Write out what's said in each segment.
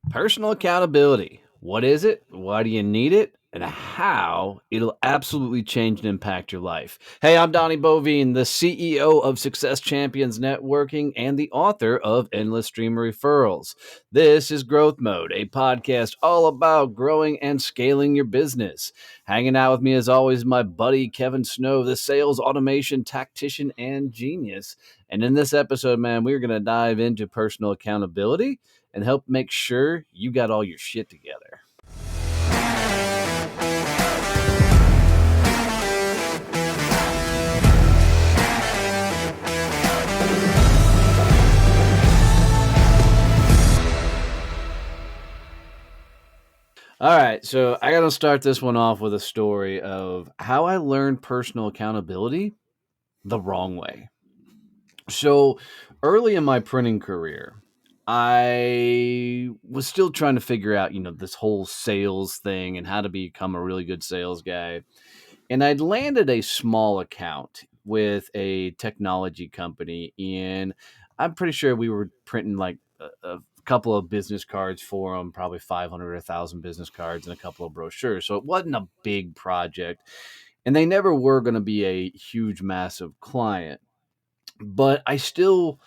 Personal accountability. What is it? Why do you need it? And how it'll absolutely change and impact your life. Hey, I'm Donnie Bovine, the CEO of Success Champions Networking and the author of Endless Stream Referrals. This is Growth Mode, a podcast all about growing and scaling your business. Hanging out with me, as always, my buddy Kevin Snow, the sales automation tactician and genius. And in this episode, man, we're going to dive into personal accountability and help make sure you got all your shit together. All right, so I got to start this one off with a story of how I learned personal accountability the wrong way. So early in my printing career, I was still trying to figure out, this whole sales thing and how to become a really good sales guy. And I'd landed a small account with a technology company, and I'm pretty sure we were printing like a couple of business cards for them, probably 500 or 1,000 business cards and a couple of brochures. So it wasn't a big project, and they never were going to be a huge, massive client. But I still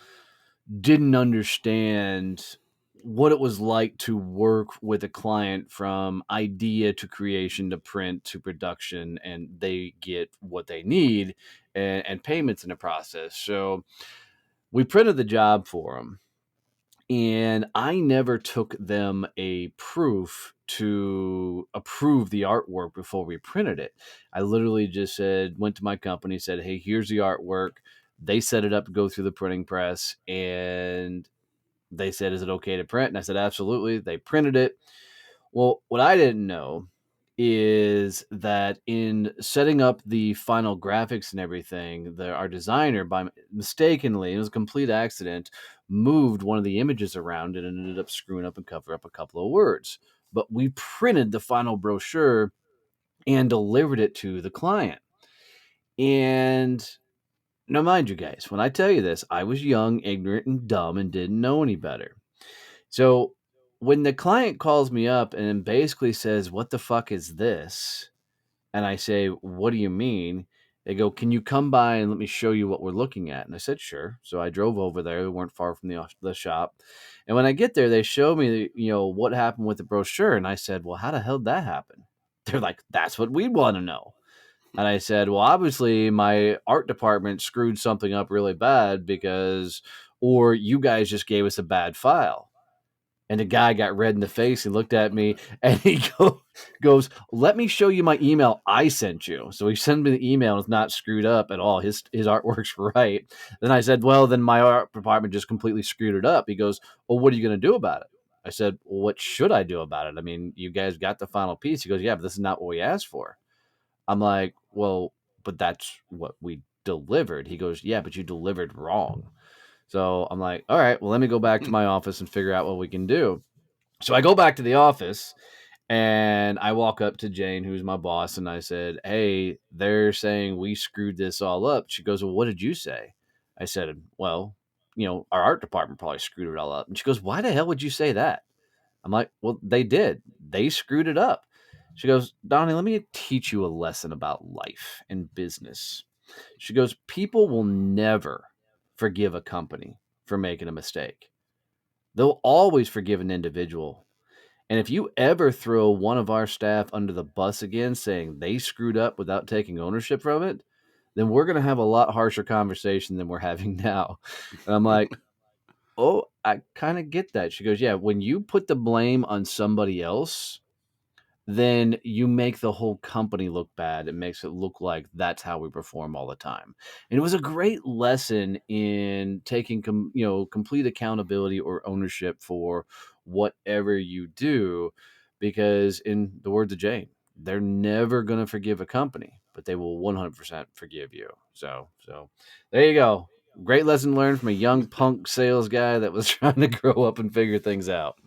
didn't understand what it was like to work with a client from idea to creation to print to production, and they get what they need and payments in the process. So we printed the job for them, and I never took them a proof to approve the artwork before we printed it. I literally just went to my company, said, hey, here's the artwork. They set it up to go through the printing press, and they said, is it okay to print? And I said, absolutely. They printed it. Well, what I didn't know is that in setting up the final graphics and everything, our designer, by mistakenly, it was a complete accident, moved one of the images around and ended up screwing up and cover up a couple of words. But we printed the final brochure and delivered it to the client. And now, mind you guys, when I tell you this, I was young, ignorant, and dumb and didn't know any better. So when the client calls me up and basically says, what the fuck is this? And I say, what do you mean? They go, can you come by and let me show you what we're looking at? And I said, sure. So I drove over there. We weren't far from the shop. And when I get there, they show me, what happened with the brochure. And I said, well, how the hell did that happen? They're like, that's what we want to know. And I said, well, obviously my art department screwed something up really bad or you guys just gave us a bad file. And the guy got red in the face. He looked at me and he goes, let me show you my email I sent you. So he sent me the email. It's not screwed up at all. His artwork's right. Then I said, well, then my art department just completely screwed it up. He goes, well, what are you going to do about it? I said, well, what should I do about it? I mean, you guys got the final piece. He goes, yeah, but this is not what we asked for. I'm like, well, but that's what we delivered. He goes, yeah, but you delivered wrong. So I'm like, all right, well, let me go back to my office and figure out what we can do. So I go back to the office and I walk up to Jane, who's my boss, and I said, hey, they're saying we screwed this all up. She goes, well, what did you say? I said, well, our art department probably screwed it all up. And she goes, why the hell would you say that? I'm like, well, they did. They screwed it up. She goes, Donnie, let me teach you a lesson about life and business. She goes, people will never forgive a company for making a mistake. They'll always forgive an individual. And if you ever throw one of our staff under the bus again, saying they screwed up without taking ownership from it, then we're going to have a lot harsher conversation than we're having now. And I'm like, oh, I kind of get that. She goes, yeah, when you put the blame on somebody else, then you make the whole company look bad. It makes it look like that's how we perform all the time. And it was a great lesson in taking, complete accountability or ownership for whatever you do, because in the words of Jane, they're never going to forgive a company, but they will 100% forgive you. So there you go. Great lesson learned from a young punk sales guy that was trying to grow up and figure things out.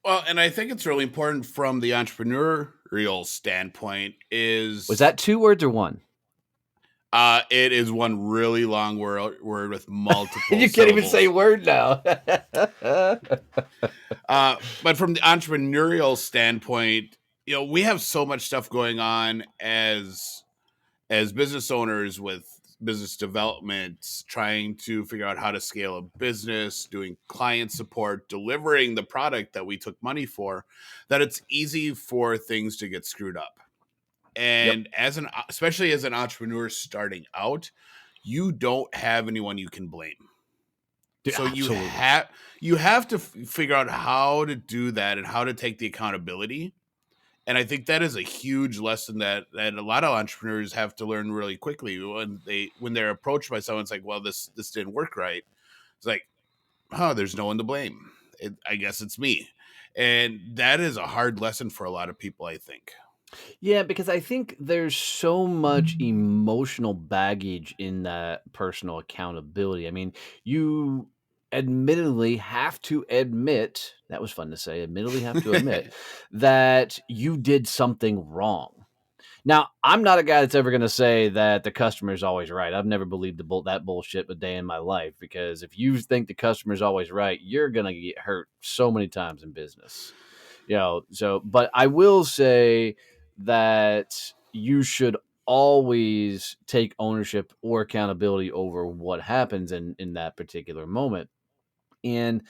Well, and I think it's really important from the entrepreneurial standpoint Was that 2 words or 1? It is one really long word with multiple You can't even syllables. say word now. But from the entrepreneurial standpoint, we have so much stuff going on as business owners with business development, trying to figure out how to scale a business, doing client support, delivering the product that we took money for, that it's easy for things to get screwed up. Yep. And especially as an entrepreneur starting out, you don't have anyone you can blame. Yeah, So absolutely. you have to figure out how to do that and how to take the accountability. And I think that is a huge lesson that a lot of entrepreneurs have to learn really quickly when they're approached by someone. It's like, well, this didn't work right. It's like, oh, there's no one to blame. I guess it's me, and that is a hard lesson for a lot of people, I think. Yeah, because I think there's so much emotional baggage in that personal accountability. I mean, you admittedly have to admit, that was fun to say, admittedly have to admit that you did something wrong. Now, I'm not a guy that's ever going to say that the customer is always right. I've never believed that bullshit a day in my life, because if you think the customer is always right, you're going to get hurt so many times in business. So but I will say that you should always take ownership or accountability over what happens in that particular moment. And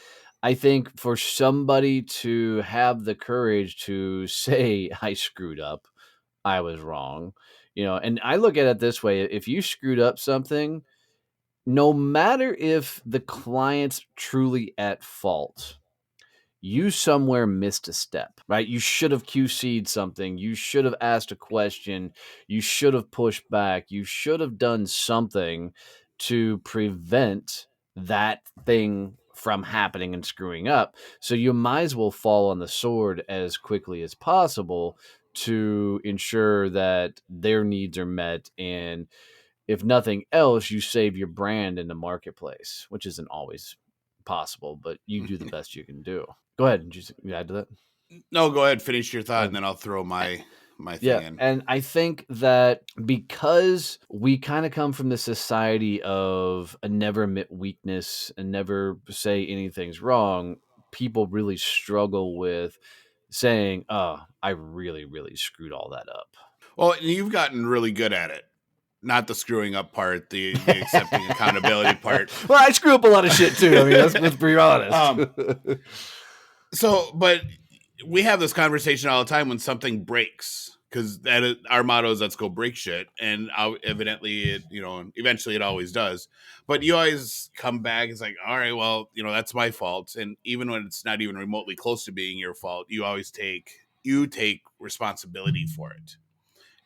I think for somebody to have the courage to say, I screwed up, I was wrong, and I look at it this way: if you screwed up something, no matter if the client's truly at fault, you somewhere missed a step, right? You should have QC'd something. You should have asked a question. You should have pushed back. You should have done something to prevent that thing from happening and screwing up. So you might as well fall on the sword as quickly as possible to ensure that their needs are met. And if nothing else, you save your brand in the marketplace, which isn't always possible, but you do the best you can do. Go ahead and just add to that. No, go ahead, finish your thought, Uh, and then I'll throw a- my thing yeah, in. and I think that because we kind of come from the society of a never admit weakness and never say anything's wrong, people really struggle with saying, "Oh, I really, really screwed all that up." Well, you've gotten really good at it. Not the screwing up part, the accepting accountability part. Well, I screw up a lot of shit too. I mean, let's be honest. um, but we have this conversation all the time when something breaks, because our motto is let's go break shit, and evidently eventually it always does. But you always come back. It's like, all right, well, that's my fault, and even when it's not even remotely close to being your fault, you take responsibility for it,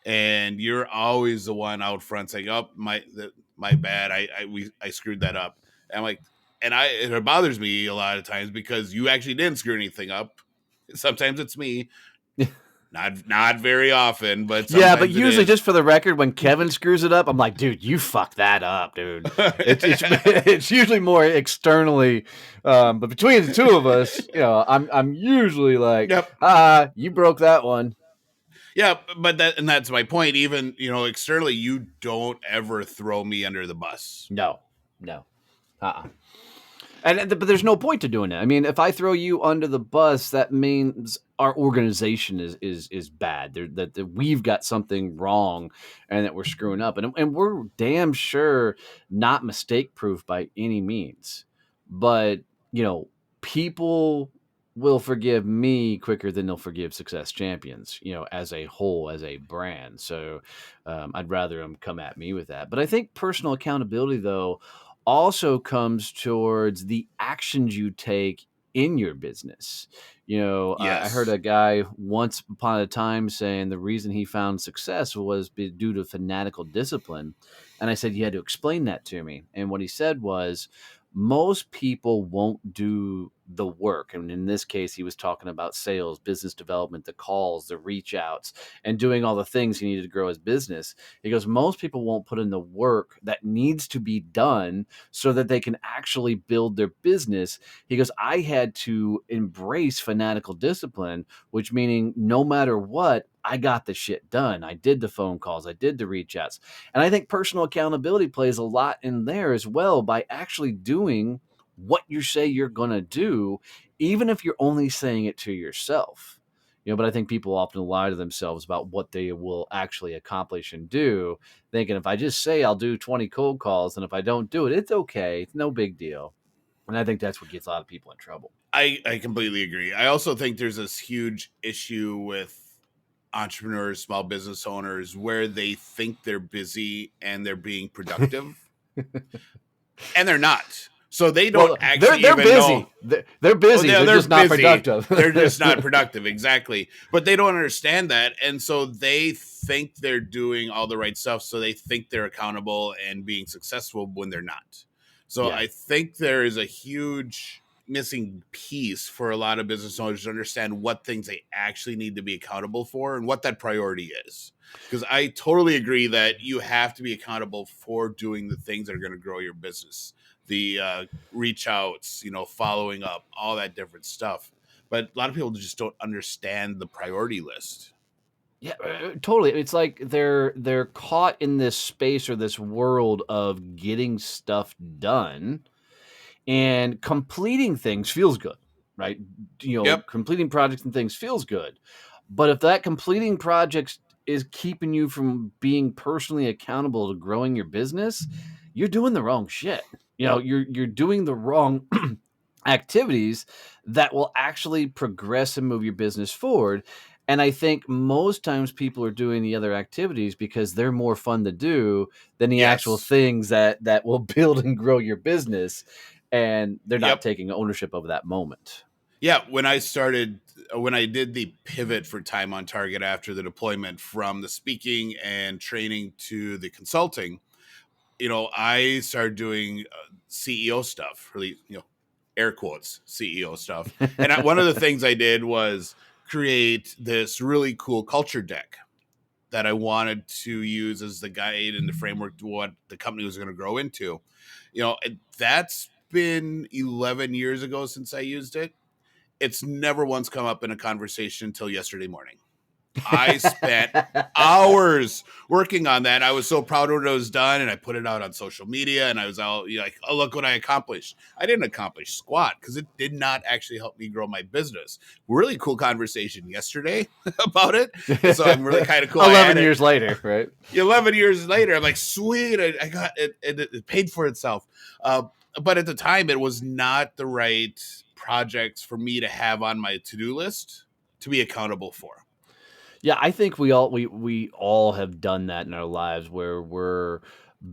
and you're always the one out front saying, "Oh, my bad. I screwed that up." And I'm like, it bothers me a lot of times because you actually didn't screw anything up. Sometimes it's me, not very often, but Yeah, but sometimes it usually, is. just for the record, when Kevin screws it up, I'm like, dude, you fucked that up, dude. It's it's usually more externally, but between the two of us, I'm usually like, Yep. you broke that one. Yeah, but that's my point. Even externally, you don't ever throw me under the bus. No, no, uh-uh. But there's no point to doing it. I mean, if I throw you under the bus, that means our organization is bad. That we've got something wrong, and that we're screwing up, and we're damn sure not mistake proof by any means. But you know, people will forgive me quicker than they'll forgive Success Champions. As a whole, as a brand. So I'd rather them come at me with that. But I think personal accountability, though, also comes towards the actions you take in your business. I heard Yes. a guy once upon a time saying the reason he found success was due to fanatical discipline. And I said, you had to explain that to me. And what he said was, most people won't do the work. And in this case, he was talking about sales, business development, the calls, the reach outs, and doing all the things he needed to grow his business. He goes, most people won't put in the work that needs to be done so that they can actually build their business. He goes, I had to embrace fanatical discipline, which meaning no matter what, I got the shit done. I did the phone calls, I did the reach outs. And I think personal accountability plays a lot in there as well, by actually doing what you say you're going to do even if you're only saying it to yourself. But I think people often lie to themselves about what they will actually accomplish and do, thinking if I just say I'll do 20 cold calls and if I don't do it, it's okay. It's no big deal. And I think that's what gets a lot of people in trouble. I completely agree. I also think there's this huge issue with entrepreneurs, small business owners, where they think they're busy and they're being productive, and they're not. So they don't Well, they're actually they're even know. busy. They're Oh, busy. They're they're just not busy. productive. They're just not productive. Exactly. But they don't understand that. And so they think they're doing all the right stuff. So they think they're accountable and being successful when they're not. So Yeah. I think there is a huge missing piece for a lot of business owners to understand what things they actually need to be accountable for and what that priority is. Because I totally agree that you have to be accountable for doing the things that are going to grow your business. The reach outs, following up, all that different stuff. But a lot of people just don't understand the priority list. Yeah, totally. It's like they're caught in this space or this world of getting stuff done, and completing things feels good, right? Yep. Completing projects and things feels good. But if that completing projects is keeping you from being personally accountable to growing your business, you're doing the wrong shit. You're doing the wrong activities that will actually progress and move your business forward. And I think most times people are doing the other activities because they're more fun to do than the actual Yes. things that will build and grow your business. And they're not Yep. taking ownership of that moment. Yeah. When I did the pivot for Time on Target after the deployment from the speaking and training to the consulting, I started doing CEO stuff, really, air quotes, CEO stuff. And one of the things I did was create this really cool culture deck that I wanted to use as the guide and the framework to what the company was going to grow into. That's been 11 years ago since I used it. It's never once come up in a conversation until yesterday morning. I spent hours working on that. I was so proud when it was done, and I put it out on social media, and I was all like, "Oh, look what I accomplished!" I didn't accomplish squat because it did not actually help me grow my business. Really cool conversation yesterday about it, and so I'm really kind of cool. I had 11 it years later, right? 11 years later. I'm like, sweet, I got it. It paid for itself. But at the time, it was not the right projects for me to have on my to-do list to be accountable for. Yeah, I think we all have done that in our lives where we're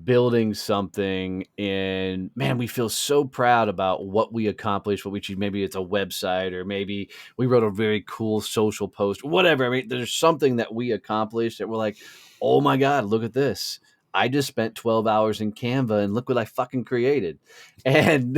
building something and man, we feel so proud about what we accomplished, what we achieved. Maybe it's a website or maybe we wrote a very cool social post, whatever. I mean, there's something that we accomplished that we're like, oh my God, look at this. I just spent 12 hours in Canva and look what I fucking created. And,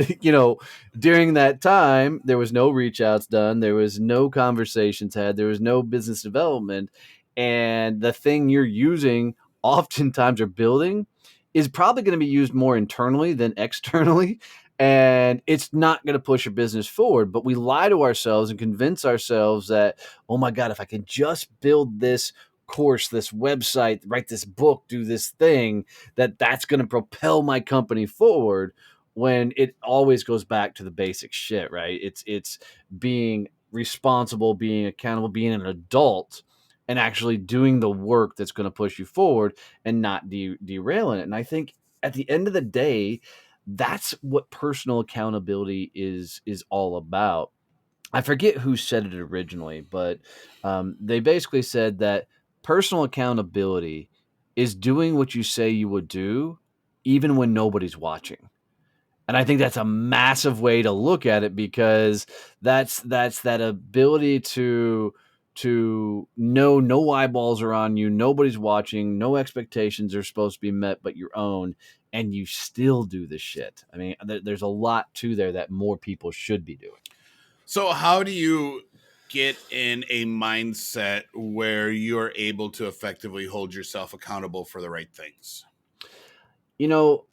during that time, there was no reach outs done. There was no conversations had. There was no business development. And the thing you're using, oftentimes, or building, is probably going to be used more internally than externally. And it's not going to push your business forward. But we lie to ourselves and convince ourselves that, oh my God, if I can just build this course, this website, write this book, do this thing, that's going to propel my company forward, when it always goes back to the basic shit, right? It's being responsible, being accountable, being an adult, and actually doing the work that's going to push you forward and not derailing it. And I think at the end of the day, that's what personal accountability is all about. I forget who said it originally, but they basically said that personal accountability is doing what you say you would do, even when nobody's watching. And I think that's a massive way to look at it because that's that ability to know no eyeballs are on you, nobody's watching, no expectations are supposed to be met but your own, and you still do the shit. I mean, there's a lot to there that more people should be doing. So, how do you get in a mindset where you're able to effectively hold yourself accountable for the right things?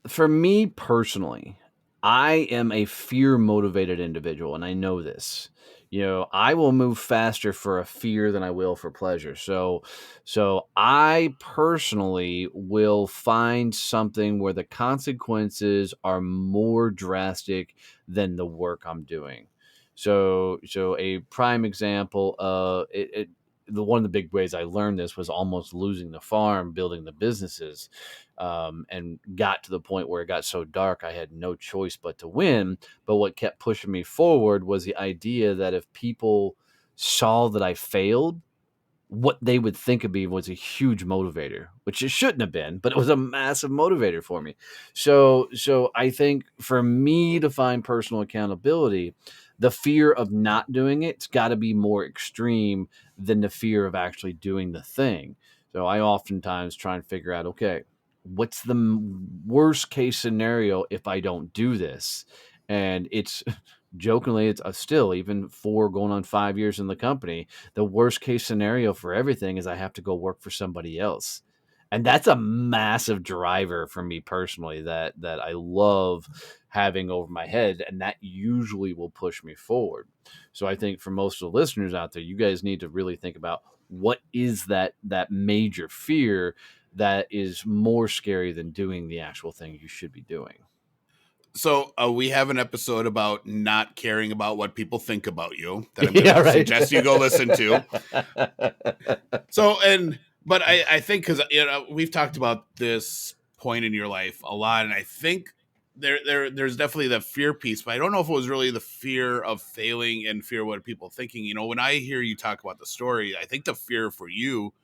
For me personally, I am a fear motivated individual, and I know this. I will move faster for a fear than I will for pleasure. So I personally will find something where the consequences are more drastic than the work I'm doing. So a prime example of the one of the big ways I learned this was almost losing the farm, building the businesses, and got to the point where it got so dark I had no choice but to win. But what kept pushing me forward was the idea that if people saw that I failed, what they would think of me was a huge motivator, which it shouldn't have been, but it was a massive motivator for me. So I think for me to find personal accountability, the fear of not doing it's got to be more extreme than the fear of actually doing the thing. So I oftentimes try and figure out, okay, what's the worst case scenario if I don't do this? And it's jokingly, it's still even 4 going on 5 years in the company, the worst case scenario for everything is I have to go work for somebody else. And that's a massive driver for me personally that I love having over my head, and that usually will push me forward. So I think for most of the listeners out there, you guys need to really think about what is that major fear that is more scary than doing the actual thing you should be doing. So we have an episode about not caring about what people think about you that I'm going Yeah, to right. suggest you go listen to. So, but I think because we've talked about this point in your life a lot, and I think there's definitely the fear piece, but I don't know if it was really the fear of failing and fear of what people thinking. When I hear you talk about the story, I think the fear for you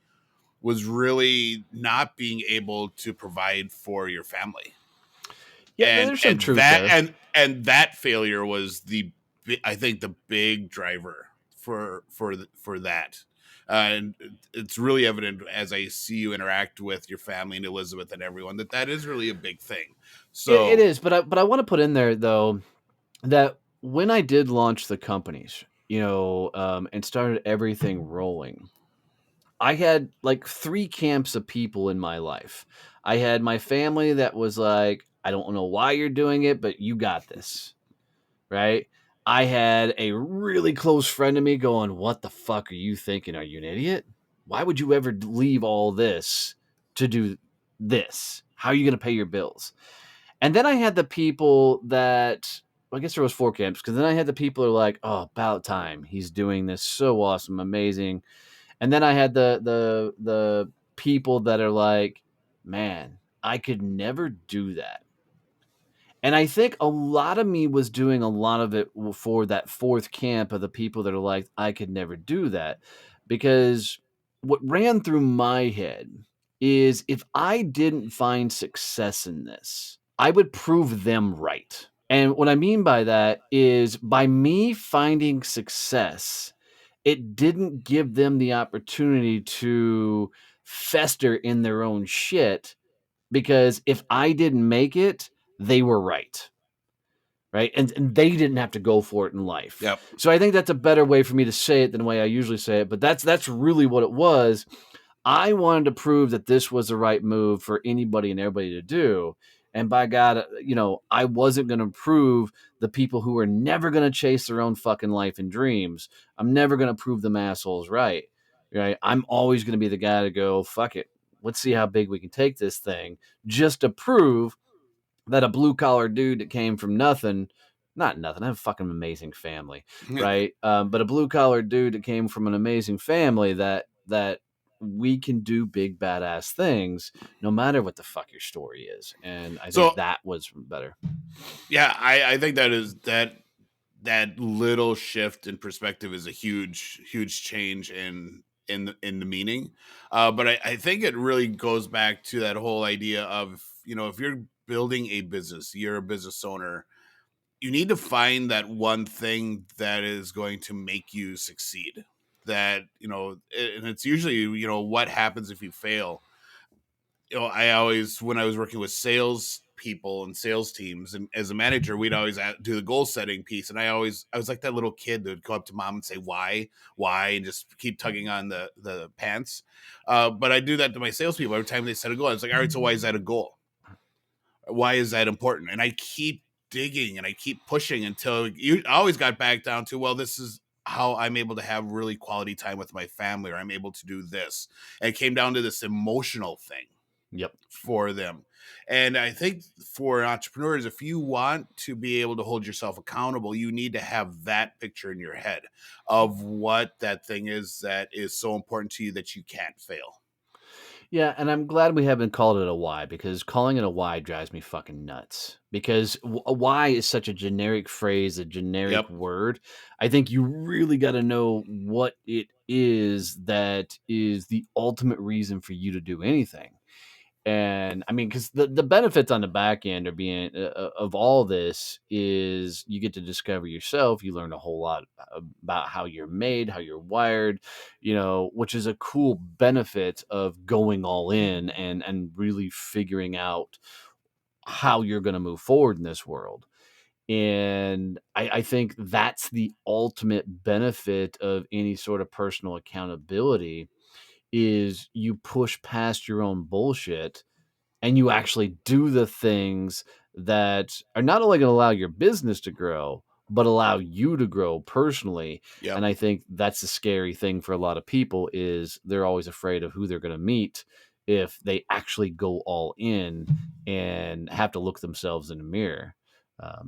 was really not being able to provide for your family, Yeah, there's some and truth that there. and that failure was I think the big driver for that. And it's really evident as I see you interact with your family and Elizabeth and everyone that is really a big thing. It So is, but I want to put in there though that when I did launch the companies, and started everything rolling, I had like 3 camps of people in my life. I had my family that was like, I don't know why you're doing it, but you got this, right? I had a really close friend of me going, "What the fuck are you thinking? Are you an idiot? Why would you ever leave all this to do this? How are you going to pay your bills?" And then I had the people that, well, I guess there was 4 camps, because then I had the people who are like, "Oh, about time. He's doing this so awesome, amazing." And then I had the people that are like, "Man, I could never do that." And I think a lot of me was doing a lot of it for that 4th camp of the people that are like, "I could never do that." Because what ran through my head is if I didn't find success in this, I would prove them right. And what I mean by that is by me finding success, it didn't give them the opportunity to fester in their own shit, because if I didn't make it, they were right. Right. And they didn't have to go for it in life. yep. So I think that's a better way for me to say it than the way I usually say it. But that's really what it was. I wanted to prove that this was the right move for anybody and everybody to do. And by God, I wasn't going to prove the people who are never going to chase their own fucking life and dreams. I'm never going to prove them assholes right. Right. I'm always going to be the guy to go, fuck it. Let's see how big we can take this thing, just to prove that a blue collar dude that came from nothing, not nothing, I have a fucking amazing family, right? But a blue collar dude that came from an amazing family, that we can do big badass things no matter what the fuck your story is. And I think So that was better. yeah, I think that little shift in perspective is a huge change in the meaning. But I think it really goes back to that whole idea of, if you're building a business, you're a business owner, you need to find that one thing that is going to make you succeed. That, and it's usually, what happens if you fail. I always, when I was working with sales people and sales teams, and as a manager, we'd always do the goal setting piece. And I was like that little kid that would go up to mom and say, why, and just keep tugging on the pants. But I do that to my salespeople every time they set a goal. I was like, all right, so why is that a goal? Why is that important? And I keep digging and I keep pushing until you always got back down to, well, this is how I'm able to have really quality time with my family, or I'm able to do this. And it came down to this emotional thing. Yep. for them. And I think for entrepreneurs, if you want to be able to hold yourself accountable, you need to have that picture in your head of what that thing is that is so important to you that you can't fail. Yeah, and I'm glad we haven't called it a why, because calling it a why drives me fucking nuts. Because a why is such a generic phrase, a generic Yep. word. I think you really got to know what it is that is the ultimate reason for you to do anything. And I mean, because the benefits on the back end are being of all this is you get to discover yourself. You learn a whole lot about how you're made, how you're wired, which is a cool benefit of going all in and really figuring out how you're going to move forward in this world. And I think that's the ultimate benefit of any sort of personal accountability is you push past your own bullshit and you actually do the things that are not only going to allow your business to grow, but allow you to grow personally. Yep. And I think that's the scary thing for a lot of people is they're always afraid of who they're going to meet if they actually go all in and have to look themselves in the mirror.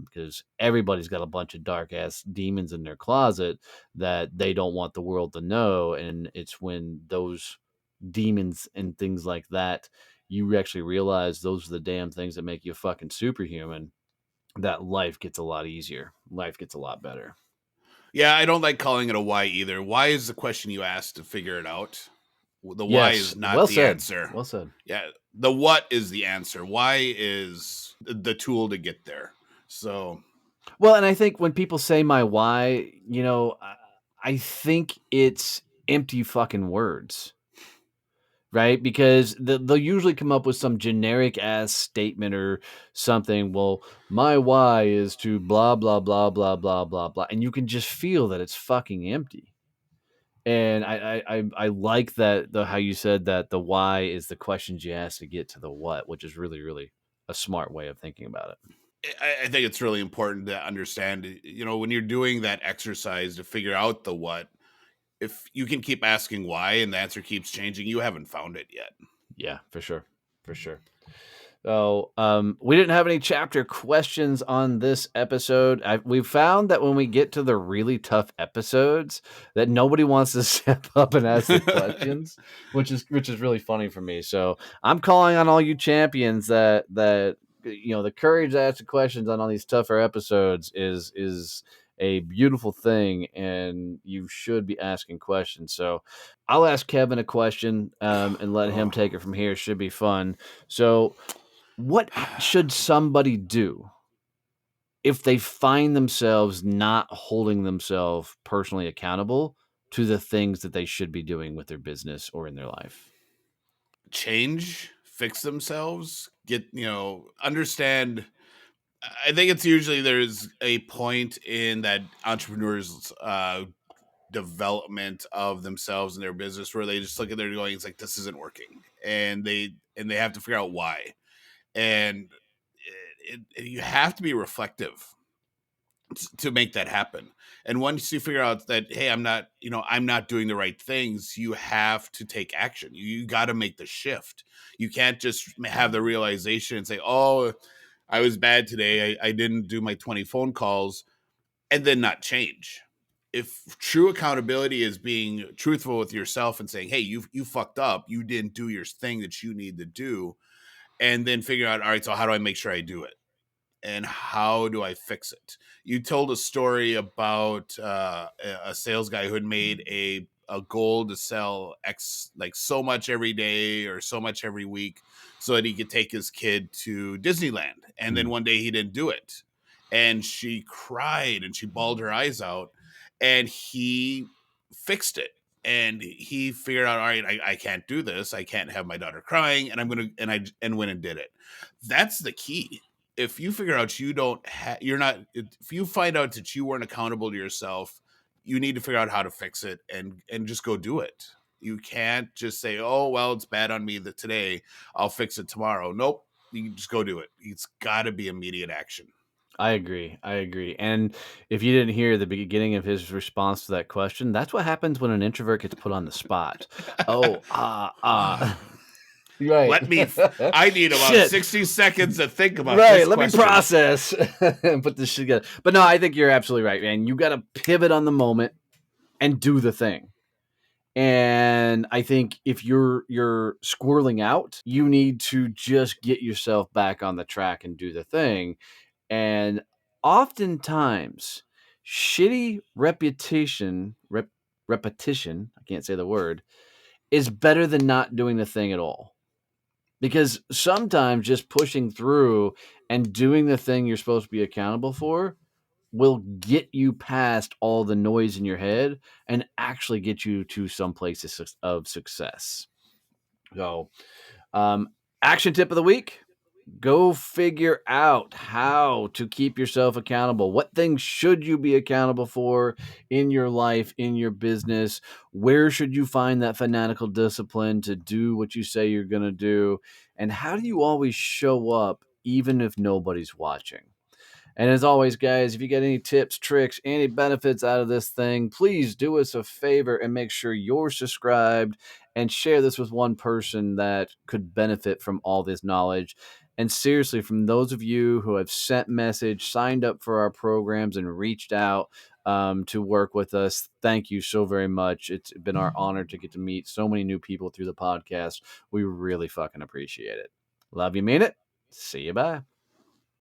Because everybody's got a bunch of dark ass demons in their closet that they don't want the world to know. And it's when those demons and things like that you actually realize those are the damn things that make you fucking superhuman, that life gets a lot easier. Life gets a lot better. Yeah, I don't like calling it a why either. Why is the question you asked to figure it out. The why Yes, is not well the said. answer. Well said. Yeah, the what is the answer. Why is the tool to get there. So, Well, and I think when people say my why, I think it's empty fucking words, right? Because they'll usually come up with some generic ass statement or something. Well, my why is to blah, blah, blah, blah, blah, blah, blah. And you can just feel that it's fucking empty. And I like that the how you said that the why is the questions you ask to get to the what, which is really, really a smart way of thinking about it. I think it's really important to understand, when you're doing that exercise to figure out the what, if you can keep asking why and the answer keeps changing, you haven't found it yet. Yeah, for sure. For sure. So, we didn't have any chapter questions on this episode. We found that when we get to the really tough episodes, that nobody wants to step up and ask the questions, which is really funny for me. So I'm calling on all you champions that the courage to ask the questions on all these tougher episodes is a beautiful thing, and you should be asking questions. So I'll ask Kevin a question, and let him Oh, take it from here. Should be fun. So what should somebody do if they find themselves not holding themselves personally accountable to the things that they should be doing with their business or in their life? change, fix themselves, understand. I think it's usually there's a point in that entrepreneurs development of themselves and their business where they just look at their going, it's like this isn't working, and they have to figure out why. And you have to be reflective to make that happen. And once you figure out that, hey, I'm not doing the right things, you have to take action. You got to make the shift. You can't just have the realization and say, oh, I was bad today, I didn't do my 20 phone calls, and then not change. If true accountability is being truthful with yourself and saying, hey, you fucked up, you didn't do your thing that you need to do, and then figure out, all right, so how do I make sure I do it, and how do I fix it? You told a story about a sales guy who had made a goal to sell X, like so much every day or so much every week, so that he could take his kid to Disneyland. And then Mm. one day he didn't do it, and she cried and she bawled her eyes out, and he fixed it. And he figured out, all right, I can't do this. I can't have my daughter crying, and I'm gonna and went and did it. That's the key. If you figure out you don't you're not, if you find out that you weren't accountable to yourself, you need to figure out how to fix it and just go do it. You can't just say, oh well, it's bad on me that today, I'll fix it tomorrow. Nope, you just go do it. It's got to be immediate action. I agree. I agree. And if you didn't hear the beginning of his response to that question, that's what happens when an introvert gets put on the spot. Oh, ah, ah. Right. I need about Shit. 60 seconds to think about Right. this Let me question. process and put this shit together. But no, I think you're absolutely right, man. You got to pivot on the moment and do the thing. And I think if you're squirreling out, you need to just get yourself back on the track and do the thing. And oftentimes, shitty repetition, I can't say the word, is better than not doing the thing at all. Because sometimes just pushing through and doing the thing you're supposed to be accountable for will get you past all the noise in your head and actually get you to some places of success. So, um, action tip of the week: go figure out how to keep yourself accountable. What things should you be accountable for in your life, in your business? Where should you find that fanatical discipline to do what you say you're going to do? And how do you always show up even if nobody's watching? And as always, guys, if you get any tips, tricks, any benefits out of this thing, please do us a favor and make sure you're subscribed and share this with one person that could benefit from all this knowledge. And seriously, from those of you who have sent message, signed up for our programs, and reached out to work with us, thank you so very much. It's been our honor to get to meet so many new people through the podcast. We really fucking appreciate it. Love you, mean it. See you. Bye.